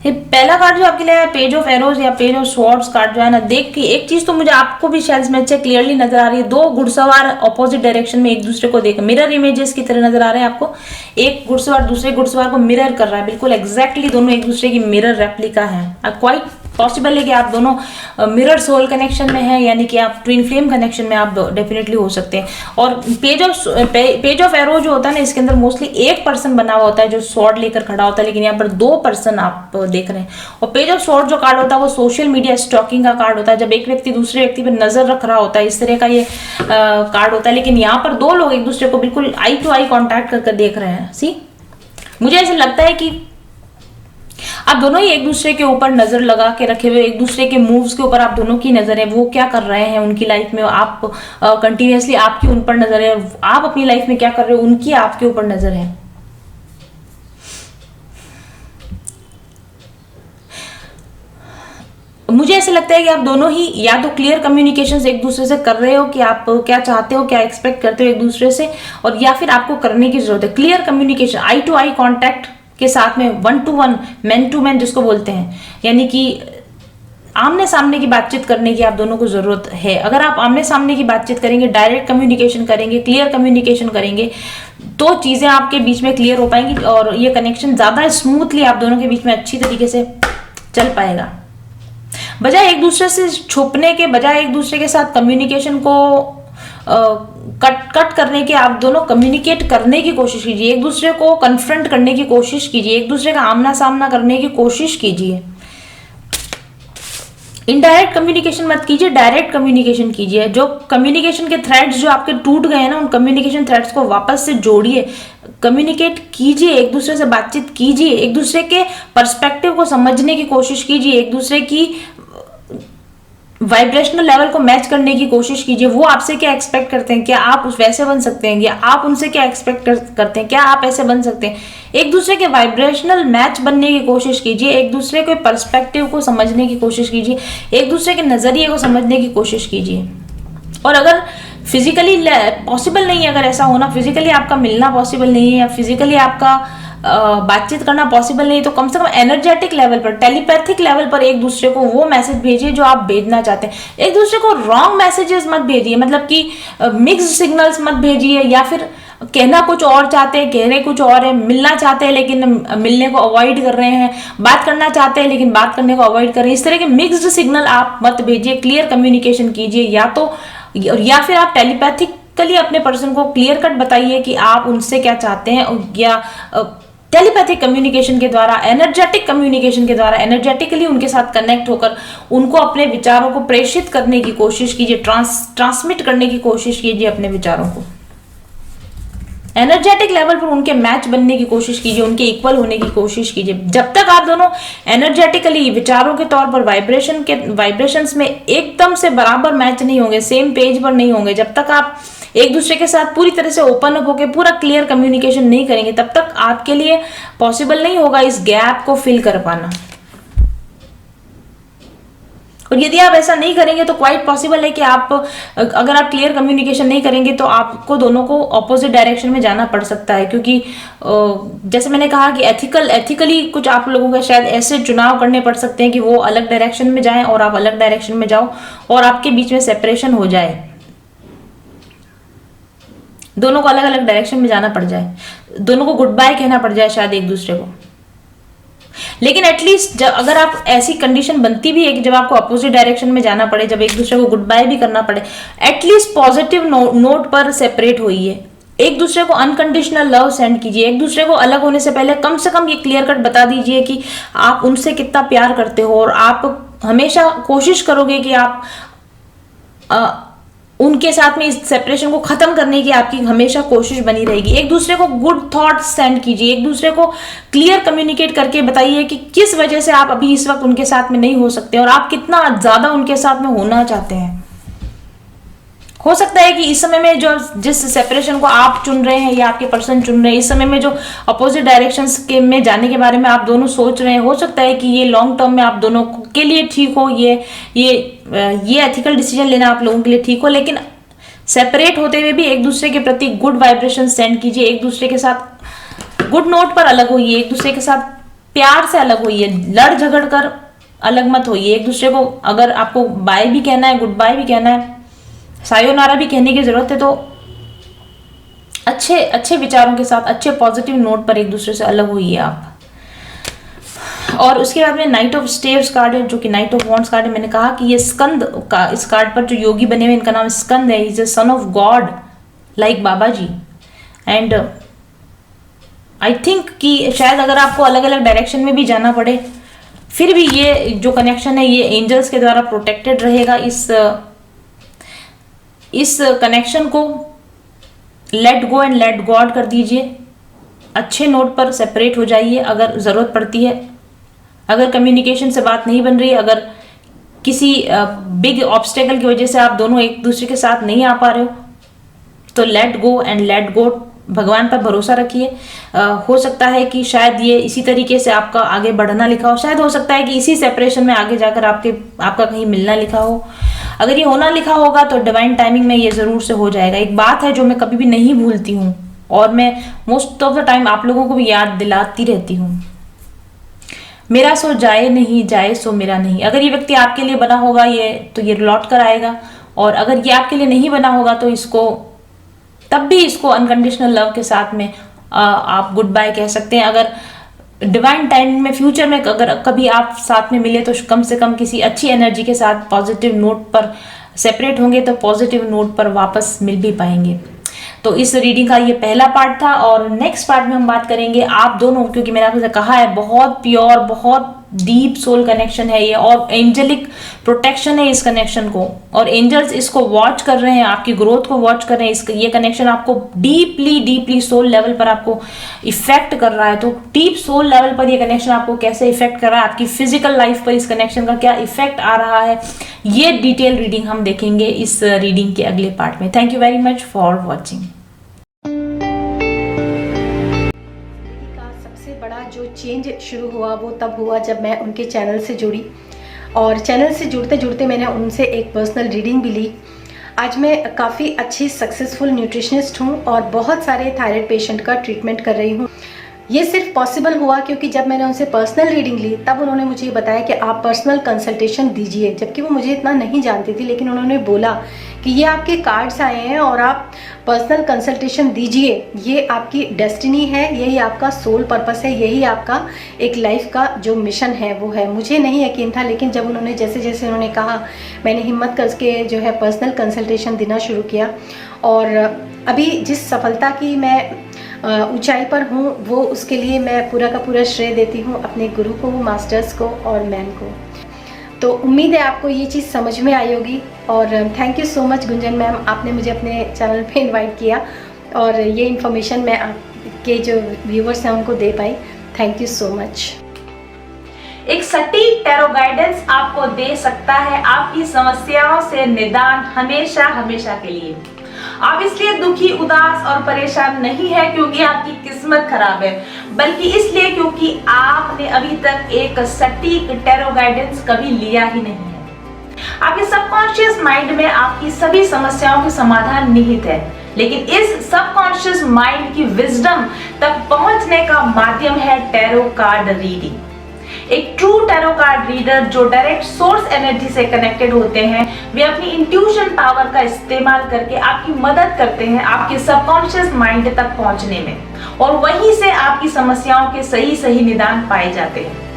ये पहला कार्ड जो आपके लिए है पेज ऑफ एरोज या पेज ऑफ स्वॉर्ड्स कार्ड जो है ना, देख के एक चीज तो मुझे आपको भी शायद इसमें अच्छे क्लियरली नजर आ रही है, दो घुड़सवार ऑपोजिट डायरेक्शन में एक दूसरे को देख, मिरर इमेजेस की तरह नजर आ रहे हैं आपको। एक घुड़सवार दूसरे घुड़सवार को मिरर कर रहा है, बिल्कुल एग्जैक्टली दोनों एक दूसरे की मिरर रेप्लिका है। क्वाइट पॉसिबल है कि आप दोनों मिरर सोल कनेक्शन में हैं, यानी कि आप ट्विन फ्लेम कनेक्शन में आप डेफिनेटली हो सकते हैं। और पेज ऑफ एरो जो होता है ना, इसके अंदर मोस्टली एक पर्सन बना हुआ होता है जो स्वॉर्ड लेकर खड़ा होता है, लेकिन यहाँ पर दो पर्सन आप देख रहे हैं। और पेज ऑफ स्वॉर्ड जो कार्ड होता है वो सोशल मीडिया स्टॉकिंग का कार्ड होता है, जब एक व्यक्ति दूसरे व्यक्ति पर नजर रख रहा होता है, इस तरह का ये कार्ड होता है। लेकिन यहाँ पर दो लोग एक दूसरे को बिल्कुल आई टू आई कॉन्टैक्ट करके देख रहे हैं। सी, मुझे ऐसा लगता है कि आप दोनों ही एक दूसरे के ऊपर नजर लगा के रखे हुए, एक दूसरे के मूव्स के ऊपर आप दोनों की नजर है, वो क्या कर रहे हैं उनकी लाइफ में, आप कंटिन्यूअसली आपकी उन पर नजर है, आप अपनी लाइफ में क्या कर रहे हो उनकी आपके ऊपर नजर है। मुझे ऐसा लगता है कि आप दोनों ही या तो क्लियर कम्युनिकेशंस एक दूसरे से कर रहे हो कि आप क्या चाहते हो, क्या एक्सपेक्ट करते हो एक दूसरे से, और या फिर आपको करने की जरूरत है clear communication, eye to eye contact के साथ में, one to one, man to man जिसको बोलते हैं, यानी कि आमने सामने की बातचीत करने की आप दोनों को जरूरत है। अगर आप आमने सामने की बातचीत करेंगे, डायरेक्ट कम्युनिकेशन करेंगे, क्लियर कम्युनिकेशन करेंगे, तो चीजें आपके बीच में क्लियर हो पाएंगी और ये कनेक्शन ज्यादा स्मूथली आप दोनों के बीच में अच्छी तरीके से चल पाएगा। बजाय एक दूसरे से छुपने के, बजाय एक दूसरे के साथ कम्युनिकेशन को कट करने के, आप दोनों कम्युनिकेट करने की कोशिश कीजिए, एक दूसरे को कन्फ्रंट करने की कोशिश कीजिए, एक दूसरे का आमना सामना करने की कोशिश कीजिए। इनडायरेक्ट कम्युनिकेशन मत कीजिए, डायरेक्ट कम्युनिकेशन कीजिए। जो कम्युनिकेशन के थ्रेड्स जो आपके टूट गए हैं ना, उन कम्युनिकेशन थ्रेड्स को वापस से जोड़िए, कम्युनिकेट कीजिए, एक दूसरे से बातचीत कीजिए, एक दूसरे के पर्सपेक्टिव को समझने की कोशिश कीजिए, एक दूसरे की वाइब्रेशनल लेवल को मैच करने की कोशिश कीजिए। वो आपसे क्या एक्सपेक्ट करते हैं, क्या आप उस वैसे बन सकते हैं, या आप उनसे क्या एक्सपेक्ट करते हैं, क्या आप ऐसे बन सकते हैं। एक दूसरे के वाइब्रेशनल मैच बनने की कोशिश कीजिए, एक दूसरे के पर्सपेक्टिव को समझने की कोशिश कीजिए, एक दूसरे के नजरिए को समझने की कोशिश कीजिए। और अगर फिजिकली पॉसिबल नहीं है, अगर ऐसा होना, फिजिकली आपका मिलना पॉसिबल नहीं है, या फिजिकली आपका बातचीत करना पॉसिबल नहीं, तो कम से कम एनर्जेटिक लेवल पर, टेलीपैथिक लेवल पर एक दूसरे को वो मैसेज भेजिए जो आप भेजना चाहते हैं। एक दूसरे को रॉन्ग मैसेजेस मत भेजिए, मतलब कि मिक्स्ड सिग्नल्स मत भेजिए, या फिर कहना कुछ और चाहते हैं, कह रहे कुछ और है, मिलना चाहते हैं लेकिन मिलने को अवॉइड कर रहे हैं, बात करना चाहते हैं लेकिन बात करने को अवॉइड कर रहे हैं। इस तरह के मिक्स्ड सिग्नल आप मत भेजिए, क्लियर कम्युनिकेशन कीजिए, या फिर आप टेलीपैथिकली अपने पर्सन को क्लियर कट बताइए कि आप उनसे क्या चाहते हैं, या टेलीपैथिक कम्युनिकेशन के द्वारा, एनर्जेटिक कम्युनिकेशन के द्वारा, एनर्जेटिकली उनके साथ कनेक्ट होकर उनको अपने विचारों को प्रेषित करने की कोशिश कीजिए, ट्रांसमिट करने की कोशिश कीजिए अपने विचारों को। एनर्जेटिक लेवल पर उनके मैच बनने की कोशिश कीजिए, उनके इक्वल होने की कोशिश कीजिए। जब तक आप दोनों एनर्जेटिकली विचारों के तौर पर वाइब्रेशंस में एकदम से बराबर मैच नहीं होंगे, सेम पेज पर नहीं होंगे, जब तक आप एक दूसरे के साथ पूरी तरह से ओपन अप होकर पूरा क्लियर कम्युनिकेशन नहीं करेंगे, तब तक आपके लिए पॉसिबल नहीं होगा इस गैप को फिल कर पाना। और यदि आप ऐसा नहीं करेंगे तो क्वाइट पॉसिबल है कि अगर आप क्लियर कम्युनिकेशन नहीं करेंगे तो आपको दोनों को ऑपोजिट डायरेक्शन में जाना पड़ सकता है, क्योंकि जैसे मैंने कहा कि एथिकली कुछ आप लोगों का शायद ऐसे चुनाव करने पड़ सकते हैं कि वो अलग डायरेक्शन में जाएं और आप अलग डायरेक्शन में जाओ और आपके बीच में सेपरेशन हो जाए, दोनों को अलग अलग डायरेक्शन में जाना पड़ जाए, दोनों को गुड बाय कहना पड़ जाए शायद एक दूसरे को। लेकिन एटलीस्ट अगर आप ऐसी कंडीशन बनती भी है कि जब आपको अपोजिट डायरेक्शन में जाना पड़े, जब एक दूसरे को गुड बाय भी करना पड़े, एटलीस्ट पॉजिटिव नोट पर सेपरेट होइए, एक दूसरे को अनकंडीशनल लव सेंड कीजिए, एक दूसरे को अलग होने से कम ये क्लियर कट बता दीजिए कि आप उनसे कितना प्यार करते हो और आप हमेशा कोशिश करोगे कि आप उनके साथ में इस सेपरेशन को खत्म करने की आपकी हमेशा कोशिश बनी रहेगी। एक दूसरे को गुड थॉट्स सेंड कीजिए, एक दूसरे को क्लियर कम्युनिकेट करके बताइए कि किस वजह से आप अभी इस वक्त उनके साथ में नहीं हो सकते और आप कितना ज्यादा उनके साथ में होना चाहते हैं। हो सकता है कि इस समय में जो जिस सेपरेशन को आप चुन रहे हैं या आपके पर्सन चुन रहे हैं, इस समय में जो अपोजिट डायरेक्शंस के में जाने के बारे में आप दोनों सोच रहे हैं, हो सकता है कि ये लॉन्ग टर्म में आप दोनों के लिए ठीक हो, ये एथिकल डिसीजन लेना आप लोगों के लिए ठीक हो। लेकिन सेपरेट होते हुए भी एक दूसरे के प्रति गुड वाइब्रेशन सेंड कीजिए, एक दूसरे के साथ गुड नोट पर अलग होइए, एक दूसरे के साथ प्यार से अलग होइए, लड़ झगड़ कर अलग मत होइए। एक दूसरे को अगर आपको बाय भी कहना है, गुड बाय भी कहना है, सायोनारा भी कहने की जरूरत है, तो अच्छे विचारों के साथ अच्छे पॉजिटिव नोट पर एक दूसरे से अलग होइए आप। और उसके बाद में नाइट ऑफ स्टेव्स कार्ड है, जो कि नाइट ऑफ वॉन्ड्स कार्ड है। मैंने कहा कि ये स्कंद का, इस कार्ड पर जो योगी बने हुए इनका नाम स्कंद है, is a son of God like Baba ji. And I think कि शायद अगर आपको अलग अलग डायरेक्शन में भी जाना पड़े, फिर भी ये जो कनेक्शन है ये एंजल्स के द्वारा प्रोटेक्टेड रहेगा। इस कनेक्शन को let go and let God कर दीजिए, अच्छे नोट पर सेपरेट हो जाइए अगर ज़रूरत पड़ती है। अगर कम्युनिकेशन से बात नहीं बन रही है, अगर किसी बिग ऑब्स्टेकल की वजह से आप दोनों एक दूसरे के साथ नहीं आ पा रहे हो, तो let go and let go, भगवान पर भरोसा रखिए। हो सकता है कि शायद ये इसी तरीके से आपका आगे बढ़ना लिखा हो, शायद हो सकता है कि इसी सेपरेशन में आगे जाकर आपका कहीं मिलना लिखा हो। अगर ये होना लिखा होगा तो डिवाइन टाइमिंग में ये जरूर से हो जाएगा। एक बात है जो मैं कभी भी नहीं भूलती हूँ और मैं मोस्ट ऑफ द टाइम आप लोगों को भी याद दिलाती रहती हूँ, मेरा सो जाए नहीं, जाए सो मेरा नहीं। अगर ये व्यक्ति आपके लिए बना होगा तो ये लौट कर आएगा, और अगर ये आपके लिए नहीं बना होगा तो तब भी इसको अनकंडीशनल लव के साथ में आप गुड बाय कह सकते हैं। अगर डिवाइन टाइम में फ्यूचर में अगर कभी आप साथ में मिले तो कम से कम किसी अच्छी एनर्जी के साथ पॉजिटिव नोट पर सेपरेट होंगे, तो पॉजिटिव नोट पर वापस मिल भी पाएंगे। तो इस रीडिंग का ये पहला पार्ट था, और नेक्स्ट पार्ट में हम बात करेंगे आप दोनों, क्योंकि मैंने आपसे कहा है बहुत प्योर, बहुत डीप सोल कनेक्शन है ये, और एंजेलिक प्रोटेक्शन है इस कनेक्शन को, और एंजल्स इसको वॉच कर रहे हैं, आपकी ग्रोथ को वॉच कर रहे हैं। ये कनेक्शन आपको डीपली सोल लेवल पर आपको इफेक्ट कर रहा है। तो डीप सोल लेवल पर ये कनेक्शन आपको कैसे इफेक्ट कर रहा है, आपकी फिजिकल लाइफ पर इस कनेक्शन का क्या इफेक्ट आ रहा है, ये डिटेल रीडिंग हम देखेंगे इस रीडिंग के अगले पार्ट में। Thank you very much for watching. बड़ा जो चेंज शुरू हुआ वो तब हुआ जब मैं उनके चैनल से जुड़ी, और चैनल से जुड़ते जुड़ते मैंने उनसे एक पर्सनल रीडिंग भी ली। आज मैं काफ़ी अच्छी सक्सेसफुल न्यूट्रिशनिस्ट हूँ और बहुत सारे थायराइड पेशेंट का ट्रीटमेंट कर रही हूँ। ये सिर्फ पॉसिबल हुआ क्योंकि जब मैंने उनसे पर्सनल रीडिंग ली तब उन्होंने मुझे ये बताया कि आप पर्सनल कंसल्टेशन दीजिए, जबकि वो मुझे इतना नहीं जानती थी, लेकिन उन्होंने बोला कि ये आपके कार्ड्स आए हैं और आप पर्सनल कंसल्टेशन दीजिए, ये आपकी डेस्टिनी है, यही आपका सोल पर्पस है, यही आपका एक लाइफ का जो मिशन है वो है। मुझे नहीं यकीन था, लेकिन जब उन्होंने जैसे जैसे उन्होंने कहा, मैंने हिम्मत करके जो है पर्सनल कंसल्टेशन देना शुरू किया, और अभी जिस सफलता की मैं ऊंचाई पर हूँ वो उसके लिए मैं पूरा का पूरा श्रेय देती हूँ अपने गुरु को, मास्टर्स को और मैम को। तो उम्मीद है आपको ये चीज़ समझ में आई होगी, और thank you so much Gunjan ma'am, आपने मुझे अपने चैनल पे इनवाइट किया और ये इन्फॉर्मेशन मैं आपके जो व्यूवर्स हैं उनको दे पाई। Thank you so much. एक सटीक टैरो गाइडेंस आपको दे सकता है आपकी समस्याओं से निदान हमेशा हमेशा के लिए। आप इसलिए दुखी, उदास और परेशान नहीं है क्योंकि आपकी किस्मत खराब है, बल्कि इसलिए क्योंकि आपने अभी तक एक सटीक टैरो गाइडेंस कभी लिया ही नहीं है। आपके सबकॉन्शियस माइंड में आपकी सभी समस्याओं के समाधान निहित है, लेकिन इस सबकॉन्शियस माइंड की विजडम तक पहुंचने का माध्यम है टैरो कार्ड रीडिंग। एक ट्रू टैरो कार्ड रीडर जो डायरेक्ट सोर्स एनर्जी से कनेक्टेड होते हैं, वे अपनी इंट्यूशन पावर का इस्तेमाल करके आपकी मदद करते हैं आपके सबकॉन्शियस माइंड तक पहुंचने में, और वहीं से आपकी समस्याओं के सही निदान पाए जाते हैं।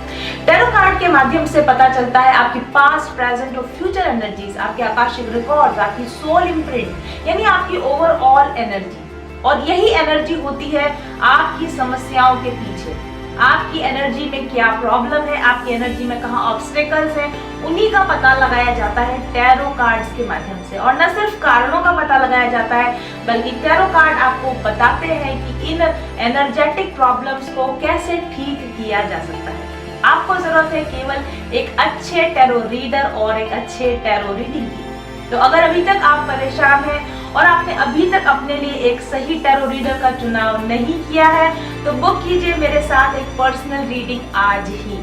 टैरो कार्ड के माध्यम से पता चलता है आपकी पास्ट, प्रेजेंट और फ्यूचर एनर्जीज, आपके आकाशिक रिकॉर्ड्स, आपकी सोल इम्प्रिंट यानी आपकी ओवरऑल एनर्जी, और यही एनर्जी होती है आपकी समस्याओं के पीछे। आपकी एनर्जी में क्या प्रॉब्लम है, आपकी एनर्जी में कहाँ ऑब्स्टेकल्स हैं, उन्हीं का पता लगाया जाता है टैरो कार्ड्स के माध्यम से। और न सिर्फ कारणों का पता लगाया जाता है, बल्कि टैरो कार्ड आपको बताते हैं कि इन एनर्जेटिक प्रॉब्लम्स को कैसे ठीक किया जा सकता है। आपको जरूरत है केवल एक अच्छे टैरो रीडर और एक अच्छे टैरो रीडिंग की। तो अगर अभी तक आप परेशान हैं और आपने अभी तक अपने लिए एक सही टैरो रीडर का चुनाव नहीं किया है, तो बुक कीजिए मेरे साथ एक पर्सनल रीडिंग आज ही।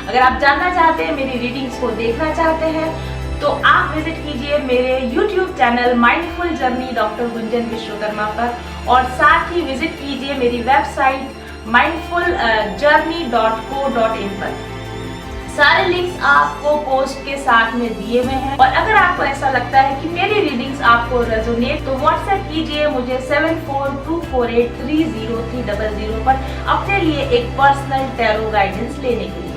अगर आप जानना चाहते हैं, मेरी रीडिंग्स को देखना चाहते हैं, तो आप विजिट कीजिए मेरे YouTube channel mindful journey doctor Gunjan Vishwakarma पर, और साथ ही विजिट कीजिए मेरी वेबसाइट mindfuljourney.co.in पर। सारे लिंक्स आपको पोस्ट के साथ में दिए हुए हैं। और अगर आपको ऐसा लगता है कि मेरी रीडिंग्स आपको रेजोनेट, तो व्हाट्सएप कीजिए मुझे 7424830300 पर अपने लिए एक पर्सनल टैरो गाइडेंस लेने के लिए।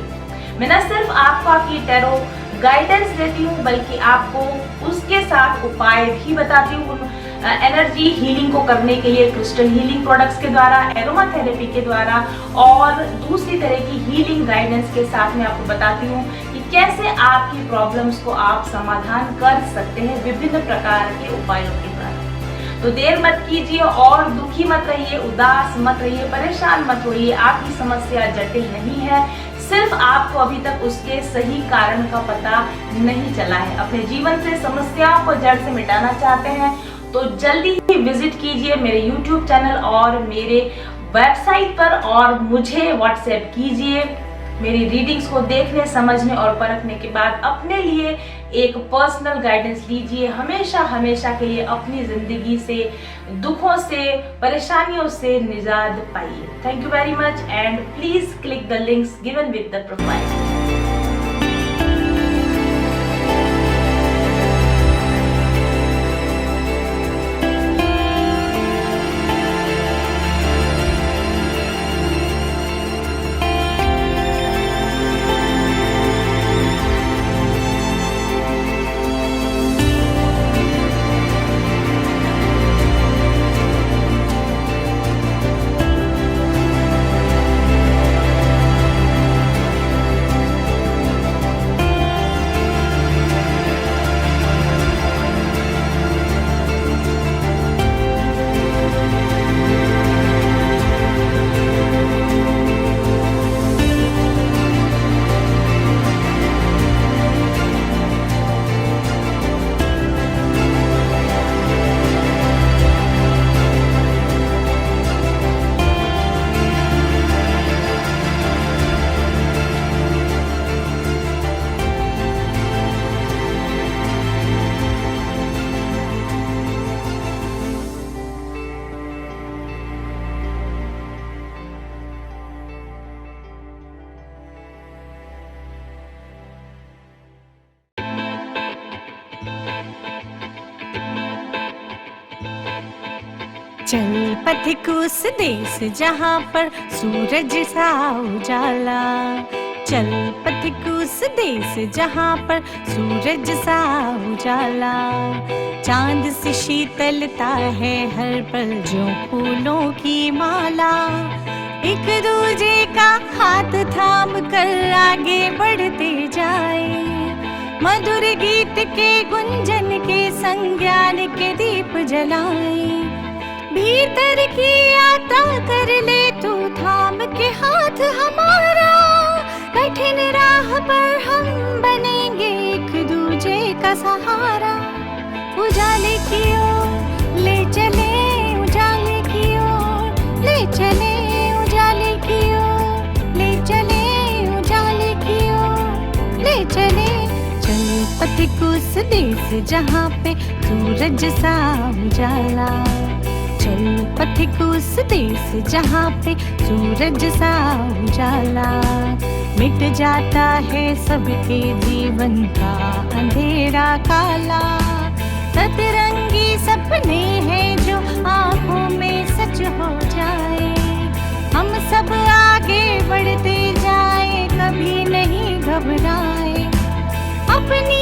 मैं न सिर्फ आपको आपकी टैरो गाइडेंस देती हूँ, बल्कि आपको उसके साथ उपाय भी बताती हूँ एनर्जी हीलिंग को करने के लिए, क्रिस्टल हीलिंग प्रोडक्ट्स के द्वारा, एरोमा थेरेपी के द्वारा, और दूसरी तरह की हीलिंग गाइडेंस के साथ मैं आपको बताती हूँ कि कैसे आपकी प्रॉब्लम्स को आप समाधान कर सकते हैं विभिन्न प्रकार के उपायों के द्वारा। तो देर मत कीजिए और दुखी मत रहिए, उदास मत रहिए, परेशान मत होइए। आपकी समस्या जटिल नहीं है, सिर्फ आपको अभी तक उसके सही कारण का पता नहीं चला है। अपने जीवन से समस्याओं को जड़ से मिटाना चाहते हैं, तो जल्दी ही विजिट कीजिए मेरे YouTube चैनल और मेरे वेबसाइट पर, और मुझे व्हाट्सएप कीजिए। मेरी रीडिंग्स को देखने, समझने और परखने के बाद अपने लिए एक पर्सनल गाइडेंस लीजिए। हमेशा के लिए अपनी जिंदगी से, दुखों से, परेशानियों से निजात पाइए। Thank you very much and please click the links given with the profile. चल पथिक उस देश जहाँ पर सूरज सा उजाला, चल पथिक उस देश जहाँ पर सूरज सा उजाला। चांद से शीतलता है हर पल जो फूलों की माला। एक दूजे का हाथ थाम कर आगे बढ़ते जाए, मधुर गीत के गुंजन के संग ज्ञान के दीप जलाए। भीतर की यात्रा कर ले तू थाम के हाथ हमारा, कठिन राह पर हम बनेंगे एक दूजे का सहारा। उजाले की ओर ले चले उजाले की ओर, ले चले उजाले की ओर, ले चले उजाले की ओर, ले चले। चल पथिक उस देश जहाँ पे सूरज सा उजाला, चल पथिक उस देश जहाँ पे सूरज सा उजाला। मिट जाता है सबके जीवन का अंधेरा काला, सतरंगी सपने हैं जो आँखों में सच हो जाए। हम सब आगे बढ़ते जाए, कभी नहीं घबराए, अपनी